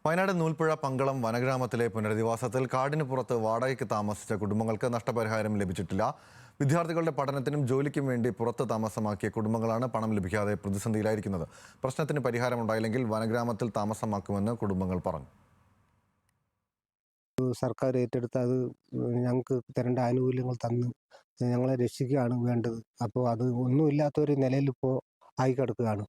വയനാട് നൂൽപ്പുഴ പങ്കളം വനഗ്രാമത്തിലെ പുനരധിവാസത്തിൽ കാടിന് പുറത്ത് വാടകയ്ക്ക് താമസിച്ച കുടുംബങ്ങൾക്ക് നഷ്ടപരിഹാരം ലഭിച്ചിട്ടില്ല. വിദ്യാർത്ഥികളുടെ പഠനത്തിനും ജോലിക്കും വേണ്ടി പുറത്ത് താമസമാക്കിയ കുടുംബങ്ങളാണ് പണം ലഭിക്കാതെ പ്രതിസന്ധിയിലായിരിക്കുന്നത്. പ്രശ്നത്തിന് പരിഹാരമുണ്ടായില്ലെങ്കിൽ വനഗ്രാമത്തിൽ താമസമാക്കുമെന്ന് കുടുംബങ്ങൾ പറഞ്ഞു. സർക്കാർ ഏറ്റെടുത്ത് അത് ഞങ്ങൾക്ക് തരേണ്ട ആനുകൂല്യങ്ങൾ തന്ന് ഞങ്ങളെ രക്ഷിക്കുകയാണ് വേണ്ടത്. അപ്പോൾ അത് ഒന്നുമില്ലാത്തൊരു നിലയിൽ ഇപ്പോൾ ആയിക്കിടക്കുകയാണ്.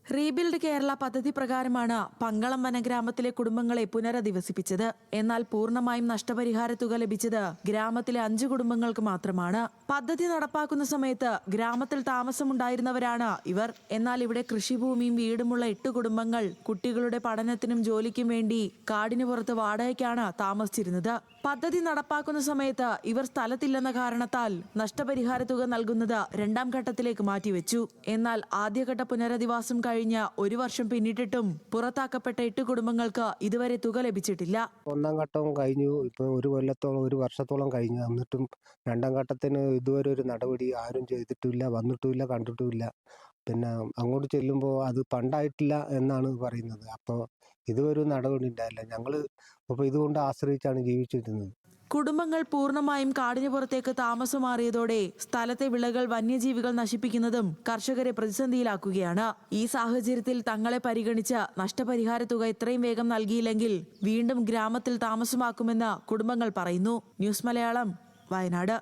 റീബിൽഡ് കേരള പദ്ധതി പ്രകാരമാണ് പങ്കളം വനഗ്രാമത്തിലെ കുടുംബങ്ങളെ പുനരധിവസിപ്പിച്ചത്. എന്നാൽ പൂർണ്ണമായും നഷ്ടപരിഹാര തുക ലഭിച്ചത് ഗ്രാമത്തിലെ 5 കുടുംബങ്ങൾക്ക് മാത്രമാണ്. പദ്ധതി നടപ്പാക്കുന്ന സമയത്ത് ഗ്രാമത്തിൽ താമസമുണ്ടായിരുന്നവരാണ് ഇവർ. എന്നാൽ ഇവിടെ കൃഷിഭൂമിയും വീടുമുള്ള 8 കുടുംബങ്ങൾ കുട്ടികളുടെ പഠനത്തിനും ജോലിക്കും വേണ്ടി കാടിന് പുറത്ത് വാടകയ്ക്കാണ് താമസിച്ചിരുന്നത്. പദ്ധതി നടപ്പാക്കുന്ന സമയത്ത് ഇവർ സ്ഥലത്തില്ലെന്ന കാരണത്താൽ നഷ്ടപരിഹാര തുക നൽകുന്നത് 2ാം ഘട്ടത്തിലേക്ക് മാറ്റിവെച്ചു. എന്നാൽ ആദ്യഘട്ട പുനരധിവാസം കഴിഞ്ഞ 1 വർഷം പിന്നിട്ടിട്ടും പുറത്താക്കപ്പെട്ട 8 കുടുംബങ്ങൾക്ക് ഇതുവരെ തുക ലഭിച്ചിട്ടില്ല. 1ാം ഘട്ടവും കഴിഞ്ഞു. ഇപ്പോൾ 1 വർഷത്തോളം കഴിഞ്ഞു. എന്നിട്ടും 2ാം ഘട്ടത്തിന് ഇതുവരെ ഒരു നടപടി ആരും ചെയ്തിട്ടില്ല, വന്നിട്ടുമില്ല, കണ്ടിട്ടുമില്ല. പിന്നെ അങ്ങോട്ട് ചെല്ലുമ്പോൾ അത് പണ്ടായിട്ടില്ല എന്നാണ് പറയുന്നത്. അപ്പോൾ ഇതുവരെ നടപടി ഉണ്ടായില്ല. ഞങ്ങൾ അപ്പോൾ ഇതുകൊണ്ട് ആശ്രയിച്ചാണ് ജീവിച്ചിരുന്നത്. കുടുംബങ്ങൾ പൂർണ്ണമായും കാടിന് പുറത്തേക്ക് താമസം മാറിയതോടെ സ്ഥലത്തെ വിളകൾ വന്യജീവികൾ നശിപ്പിക്കുന്നതും കർഷകരെ പ്രതിസന്ധിയിലാക്കുകയാണ്. ഈ സാഹചര്യത്തിൽ തങ്ങളെ പരിഗണിച്ച് നഷ്ടപരിഹാര തുക എത്രയും വേഗം നൽകിയില്ലെങ്കിൽ വീണ്ടും ഗ്രാമത്തിൽ താമസമാക്കുമെന്ന് കുടുംബങ്ങൾ പറയുന്നു. ന്യൂസ് മലയാളം, വയനാട്.